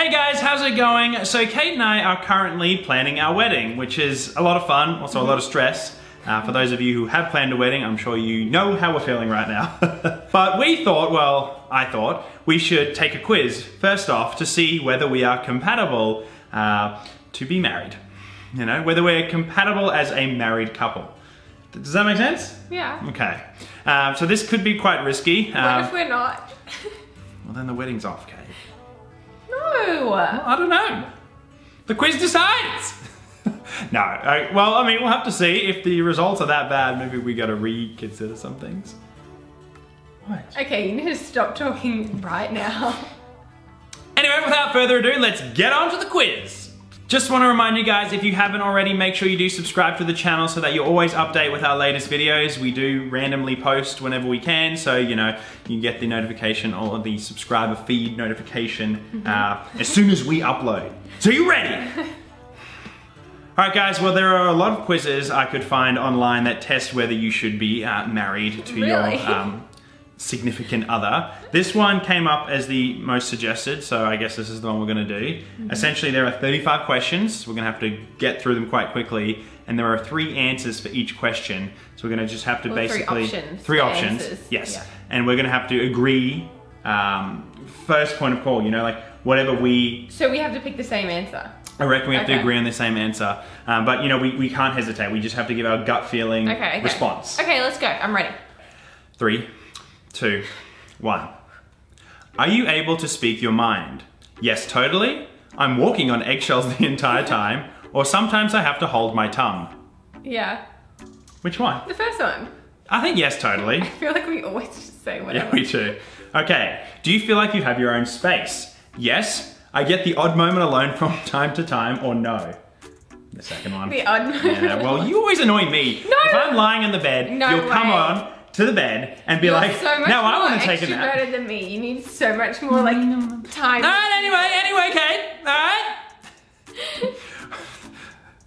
Hey guys, how's it going? So Kate and I are currently planning our wedding, which is a lot of fun, also a lot of stress. For those of you who have planned a wedding, I'm sure you know how we're feeling right now. But we thought, well, I thought, we should take a quiz, first off, to see whether we are compatible to be married. You know, whether we're compatible as a married couple. Does that make sense? Yeah. Okay. So this could be quite risky. What if we're not? Well, then the wedding's off, Kate. No. Well, I don't know. The quiz decides. No, well, I mean, we'll have to see. If the results are that bad, maybe we gotta reconsider some things. What? Okay, you need to stop talking right now. Anyway, without further ado, let's get on to the quiz. Just want to remind you guys, if you haven't already, make sure you do subscribe to the channel so that you're always updated with our latest videos. We do randomly post whenever we can, so you know, you get the notification or the subscriber feed notification as soon as we upload. So you ready? Alright guys, well there are a lot of quizzes I could find online that test whether you should be married to your significant other. This one came up as the most suggested, so I guess this is the one we're going to do. Essentially there are 35 questions, we're going to have to get through them quite quickly, and there are 3 answers for each question, so we're going to just have to basically... 3 options. Yes. Yeah. And we're going to have to agree, first point of call, you know, like whatever we... So we have to pick the same answer? I reckon we have to agree on the same answer, but you know, we can't hesitate, we just have to give our gut feeling response. Okay, let's go, I'm ready. 3, 2, 1. Are you able to speak your mind? Yes, totally. I'm walking on eggshells the entire time, or sometimes I have to hold my tongue. Yeah. Which one? The first one. I think yes, totally. I feel like we always just say whatever. Yeah, we do. Okay, do you feel like you have your own space? Yes. I get the odd moment alone from time to time, or no? The second one. The odd moment. Yeah, well, you always annoy me. No. If I'm lying in the bed, you'll come on to the bed and be like, no, I want to take a nap. You're so much more extroverted than me. You need so much more like time. Alright, anyway, Kate. Alright.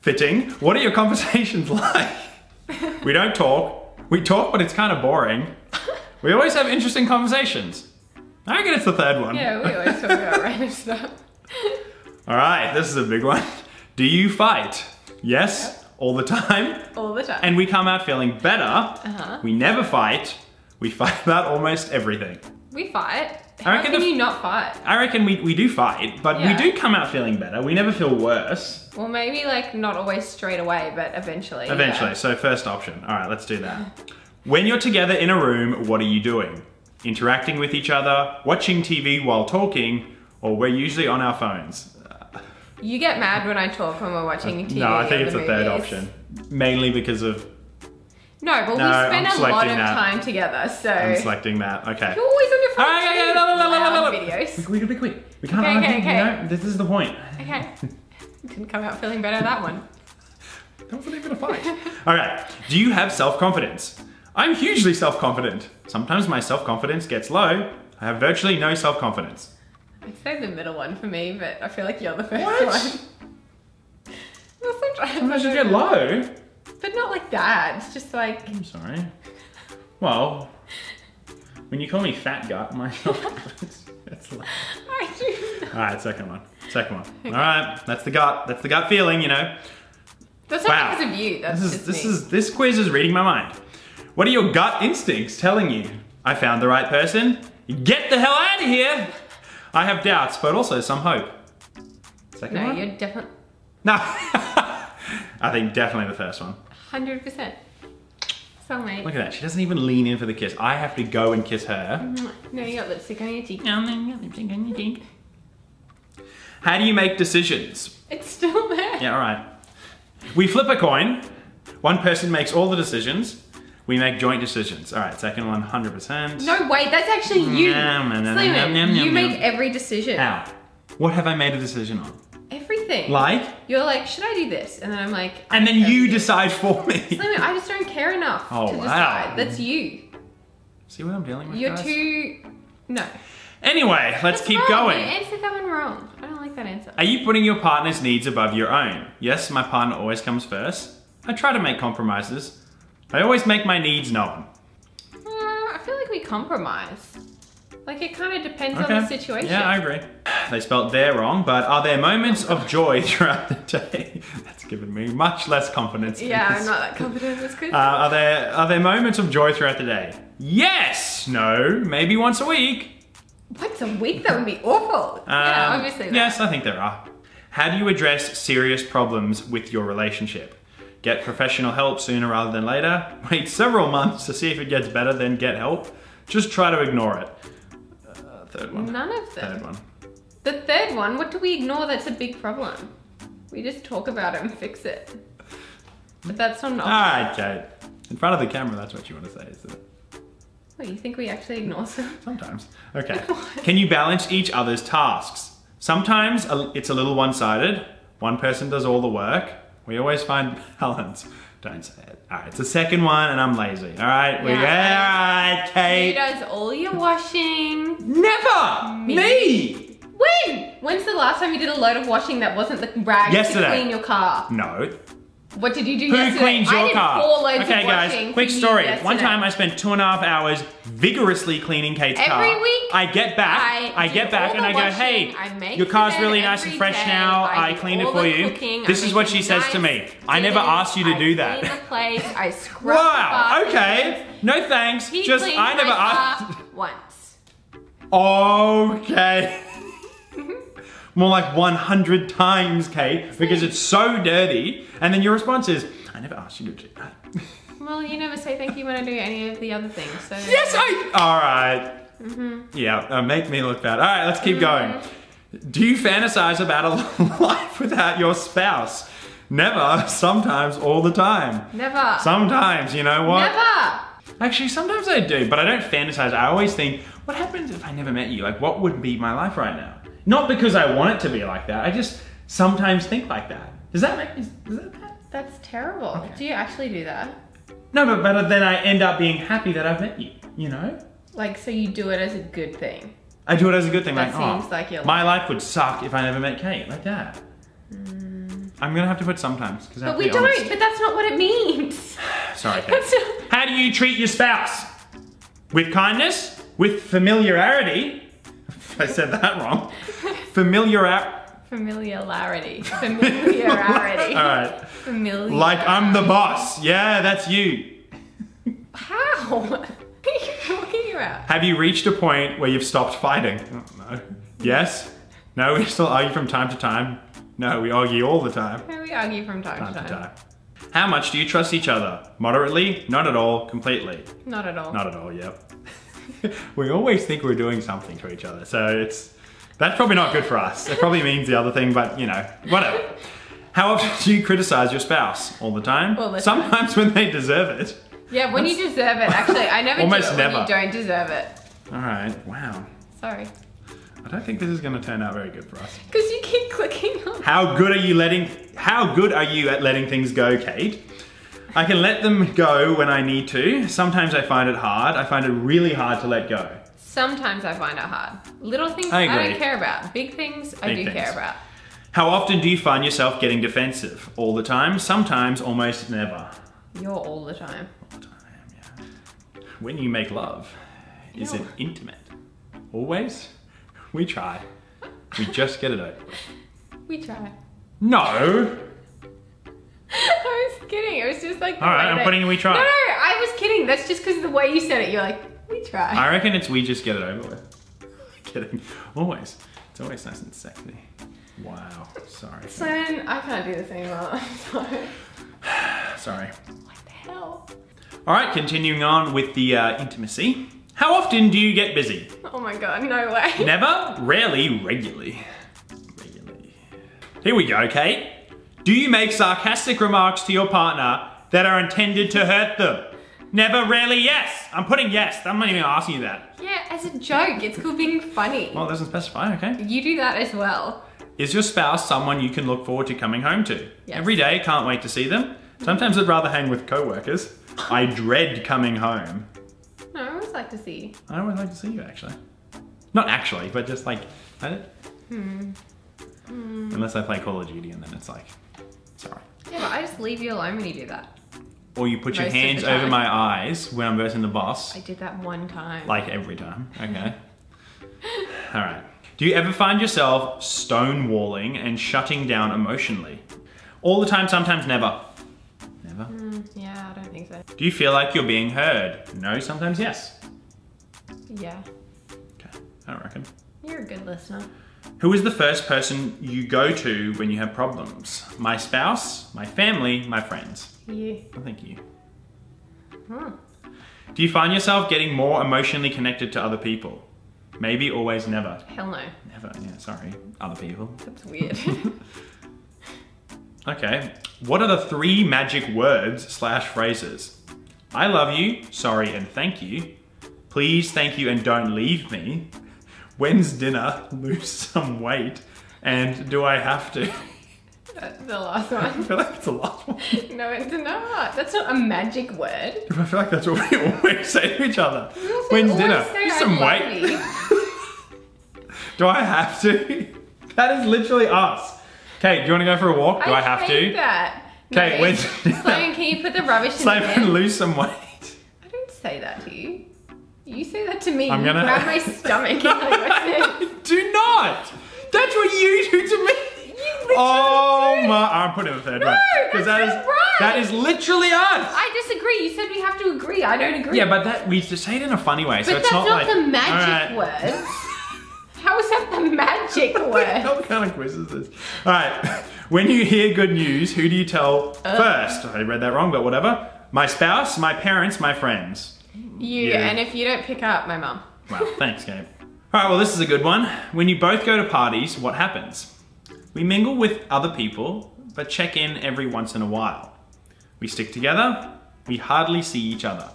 Fitting. What are your conversations like? We don't talk. We talk, but it's kind of boring. We always have interesting conversations. I reckon it's the third one. Yeah, we always talk about random stuff. Alright, this is a big one. Do you fight? Yes. Yep. All the time? All the time. And we come out feeling better. We never fight. We fight about almost everything. We fight. How can you not fight? I reckon we do fight, but we do come out feeling better. We never feel worse. Well, maybe like not always straight away, but eventually. Eventually, so first option. Alright, let's do that. When you're together in a room, what are you doing? Interacting with each other, watching TV while talking, or we're usually on our phones. You get mad when I talk when we're watching TV. No, I think it's the third option. Mainly because of... No, but we spend a lot of time together, so... I'm selecting that, okay. You're always on your phone videos. We gotta be quick. We can't argue, you know? This is the point. Okay. Didn't come out feeling better that one. That wasn't even a fight. Okay, do you have self-confidence? I'm hugely self-confident. Sometimes my self-confidence gets low. I have virtually no self-confidence. I'd say the middle one for me, but I feel like you're the first one. Well, sometimes you get low. But not like that. It's just like... I'm sorry. Well, when you call me fat gut, my self-confidence gets low. I do. Alright, second one. Second one. Okay. Alright, that's the gut. That's the gut feeling, you know. That's not because of you. That's this quiz is reading my mind. What are your gut instincts telling you? I found the right person. Get the hell out of here. I have doubts, but also some hope. Second one? No, you're definitely... No. I think definitely the first one. 100%. Soulmate. Look at that. She doesn't even lean in for the kiss. I have to go and kiss her. No, you got lipstick on your cheek. No, you got lipstick on your cheek. How do you make decisions? It's still there. Yeah, alright. We flip a coin. One person makes all the decisions. We make joint decisions. Alright, second one, 100%. No, wait, that's actually you. You make every decision. How? What have I made a decision on? Everything. Like? You're like, should I do this? And then I'm like... And then you decide for me. I just don't care enough to decide. That's you. See what I'm dealing with, You're guys? too... No. Anyway, let's keep going. You answered that one wrong. I don't like that answer. Are you putting your partner's needs above your own? Yes, my partner always comes first. I try to make compromises. I always make my needs known. I feel like we compromise. Like it kind of depends on the situation. Yeah, I agree. They spelled there wrong, but are there moments of joy throughout the day? That's given me much less confidence. Yeah, I'm not that confident. That's good. Are there moments of joy throughout the day? Yes! No, maybe once a week. Once a week? That would be awful. Yeah, obviously. Yes, I think there are. How do you address serious problems with your relationship? Get professional help sooner rather than later. Wait several months to see if it gets better, then get help. Just try to ignore it. Third one. None of them. Third one. The third one, what do we ignore that's a big problem? We just talk about it and fix it. But that's not an option. Alright, Kate. In front of the camera, that's what you want to say, isn't it? What, you think we actually ignore some? Sometimes. Okay. Can you balance each other's tasks? Sometimes it's a little one-sided. One person does all the work. We always find balance. Don't say it. Alright, it's the second one and I'm lazy. Alright? Yeah. Alright, Kate. Who does all your washing? Never! Me! When? When's the last time you did a load of washing that wasn't the rags Yesterday. to clean your car? No. What did you do Who yesterday? cleans your car? I did 4 loads okay, of guys, washing quick for you story. yesterday. One time I spent 2.5 hours vigorously cleaning Kate's car. Every week? I get back, I get back and I go, hey, your car's really nice and fresh now. I cleaned it for you. This is what she says to me. I never asked you to do that. I clean the place, I scrub Wow, the okay. No thanks. He Just, cleaned I never my asked. car once. Okay. More like 100 times, Kate, because it's so dirty. And then your response is, I never asked you to do that. Well, you never say thank you when I do any of the other things, so... Yes, alright. Yeah, make me look bad. Alright, let's keep going. Do you fantasize about a life without your spouse? Never, sometimes, all the time. Never. Sometimes, you know what? Never. Actually, sometimes I do, but I don't fantasize. I always think, what happens if I never met you? Like, what would be my life right now? Not because I want it to be like that, I just sometimes think like that. Does that make, is that bad? That's terrible. Okay. Do you actually do that? No, but then I end up being happy that I've met you, you know? Like, so you do it as a good thing? I do it as a good thing, That like, seems like your my life would suck if I never met Kate, like that. I'm gonna have to put sometimes, because I have But to we be honest. don't, but that's not what it means. Sorry, Kate. That's not- How do you treat your spouse? With kindness? With familiarity? I said that wrong. Familiarity. Familiarity. Alright. Familiarity. Like I'm the boss. Yeah, that's you. How? What are you talking about? Have you reached a point where you've stopped fighting? Oh, no. Yes? No, we still argue from time to time. No, we argue all the time. No, we argue from time to time. How much do you trust each other? Moderately? Not at all? Completely? Not at all. Not at all, yep. We always think we're doing something to each other, so that's probably not good for us. It probably means the other thing, but you know, whatever. How often do you criticize your spouse? All the time? All the time. Sometimes when they deserve it. Yeah, when you deserve it. Actually, I never Almost do it never. when you don't deserve it. Alright, wow. Sorry. I don't think this is gonna turn out very good for us. Because you keep clicking on. How good are you at letting things go, Kate? I can let them go when I need to. Sometimes I find it hard. I find it really hard to let go. Sometimes I find it hard. Little things I I, agree. don't care about. Big things I Big do things. care about. How often do you find yourself getting defensive? All the time? Sometimes, almost never. You're all the time. All the time, yeah. When you make love, is it Ew. intimate? Always? We try. We just get it over. We try. No! I was kidding. It was just like. the Alright, way I'm that- putting in we try. No, I was kidding. That's just because of the way you said it. You're like, we try. I reckon it's we just get it over with. Kidding. Always. It's always nice and sexy. Wow. Sorry. Simon, I can't do this anymore. I'm sorry. Sorry. What the hell? Alright, continuing on with the intimacy. How often do you get busy? Oh my god, no way. Never, rarely, regularly. Regularly. Here we go, Kate. Do you make sarcastic remarks to your partner that are intended to hurt them? Never, rarely, yes. I'm putting yes. I'm not even asking you that. Yeah, as a joke. It's called being funny. Well, it doesn't specify, okay. You do that as well. Is your spouse someone you can look forward to coming home to? Yes. Every day, can't wait to see them. Sometimes I'd rather hang with co-workers. I dread coming home. No, I always like to see you. I always like to see you, actually. Not actually, but just like, unless I play Call of Duty and then it's like, sorry. Yeah, but I just leave you alone when you do that. Or you put your Most of the hands time. over my eyes when I'm versing the boss. I did that one time. Like every time, okay. All right. Do you ever find yourself stonewalling and shutting down emotionally? All the time, sometimes never. Never? Yeah, I don't think so. Do you feel like you're being heard? No, sometimes yes. Yeah. Okay, I don't reckon. You're a good listener. Who is the first person you go to when you have problems? My spouse, my family, my friends. You. I think you. Hmm. Do you find yourself getting more emotionally connected to other people? Maybe, always, never. Hell no. Never, yeah, sorry. Other people. That's weird. Okay. What are the 3 magic words / phrases? I love you, sorry and thank you. Please, thank you and don't leave me. When's dinner? Lose some weight. And do I have to? That's the last I one. feel like it's the last one. No, it's not. That's not a magic word. I feel like that's what we always say to each other. We also When's always dinner? say, Lose "I some love weight. you." Do I have to? That is literally us. Kate, do you want to go for a walk? Do I have hate to? that. Kate, No, when's Sloan, can you put the rubbish in Sloan, the bin? lose some weight. I don't say that to you. You say that to me. I'm You gonna- grab my stomach and I Do not. That's what you do to me. Oh my! I'm putting the third No, one that's that is not right. that is literally us. I disagree. You said we have to agree. I don't agree. Yeah, but that we just say it in a funny way, so But it's that's not like the magic all right. word. How is that the magic word? What kind of quiz is this? All right. When you hear good news, who do you tell first? I read that wrong, but whatever. My spouse, my parents, my friends. You, and if you don't pick up, my mum. Wow, thanks, Gabe. All right, well, this is a good one. When you both go to parties, what happens? We mingle with other people, but check in every once in a while. We stick together. We hardly see each other.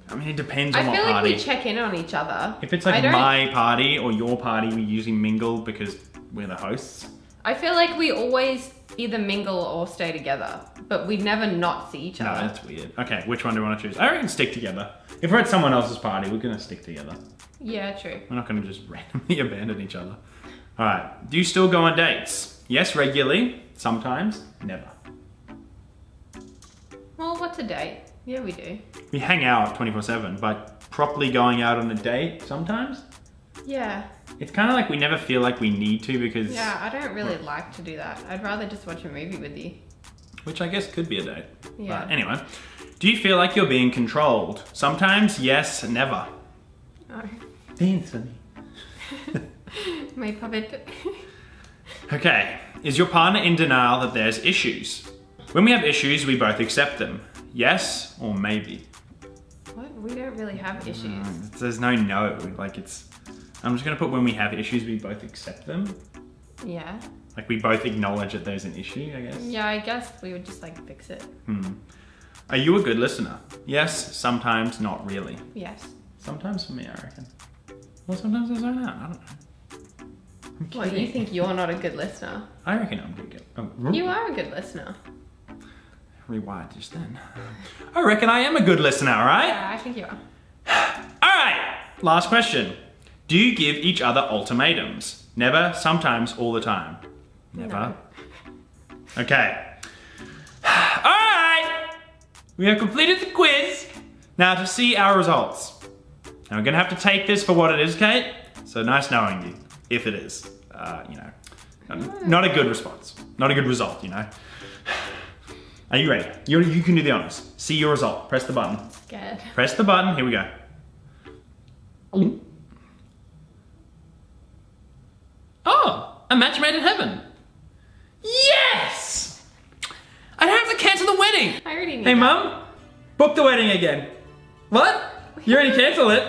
I mean, it depends on I what feel like party. we check in on each other. If it's I like don't- my party or your party, we usually mingle because we're the hosts. I feel like we always either mingle or stay together, but we never not see each No, other. that's weird. Okay, which one do you want to choose? I reckon stick together. If we're at someone else's party, we're gonna stick together. Yeah, true. We're not gonna just randomly abandon each other. All right, do you still go on dates? Yes, regularly. Sometimes, never. Well, what's a date? Yeah, we do. We hang out 24/7, but properly going out on a date sometimes. Yeah. It's kind of like we never feel like we need to because, Yeah, I don't really like to do that. I'd rather just watch a movie with you. which I guess could be a date. Yeah. But anyway, do you feel like you're being controlled? Sometimes, yes, never. Oh, Dance for me. my puppet. Okay, is your partner in denial that there's issues? When we have issues, we both accept them. Yes or maybe. What? We don't really have issues. There's no no, like it's, I'm just gonna put when we have issues, we both accept them. Yeah. Like we both acknowledge that there's an issue, I guess. Yeah, I guess we would just like fix it. Are you a good listener? Yes, sometimes, not really. Yes. Sometimes for me, I reckon. Well, sometimes I zone out, I don't know. I'm What, you kidding. think you're not a good listener? I reckon I'm pretty good. Oh, You are a good listener. rewired just then. I reckon I am a good listener, alright? Yeah, I think you are. Alright, last question. Do you give each other ultimatums? Never, sometimes, all the time. Never. No. Okay. Alright! We have completed the quiz. Now to see our results. Now we're gonna have to take this for what it is, Kate. So nice knowing you, if it is. You know, not a good response. Not a good result, you know. Are you ready? You can do the honors. See your result. Press the button. Scared. Press the button. Here we go. Oh, a match made in heaven. Yes! I don't have to cancel the wedding. I already knew Hey, that. Mum. Book the wedding again. What? You already cancelled it?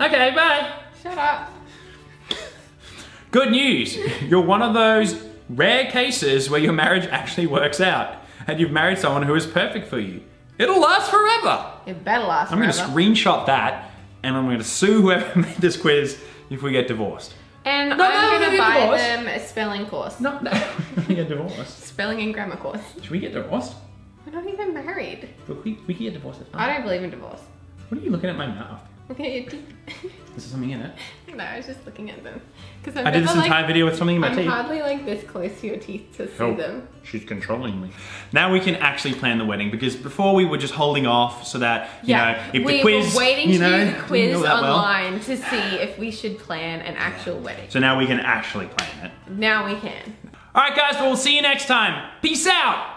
Okay, bye. Shut up. Good news. You're one of those rare cases where your marriage actually works out and you've married someone who is perfect for you. It'll last forever. It better last I'm going to forever. screenshot that and I'm going to sue whoever made this quiz if we get divorced. And No, I'm no, gonna no, buy divorce. them a spelling course. No, we get divorced. Spelling and grammar course. Should we get divorced? We're not even married. Look, we can get divorced. It's fine. I don't believe in divorce. What are you looking at my mouth? Okay, your teeth. Is there something in it? No, I was just looking at them. Because I did this entire video with something in my I'm teeth. hardly like this close to your teeth to see them. She's controlling me. Now we can actually plan the wedding because before we were just holding off so that, you know, if the quiz, we were waiting to do the quiz didn't go that well. online to see if we should plan an actual wedding. So now we can actually plan it. Now we can. All right, guys, well, we'll see you next time. Peace out.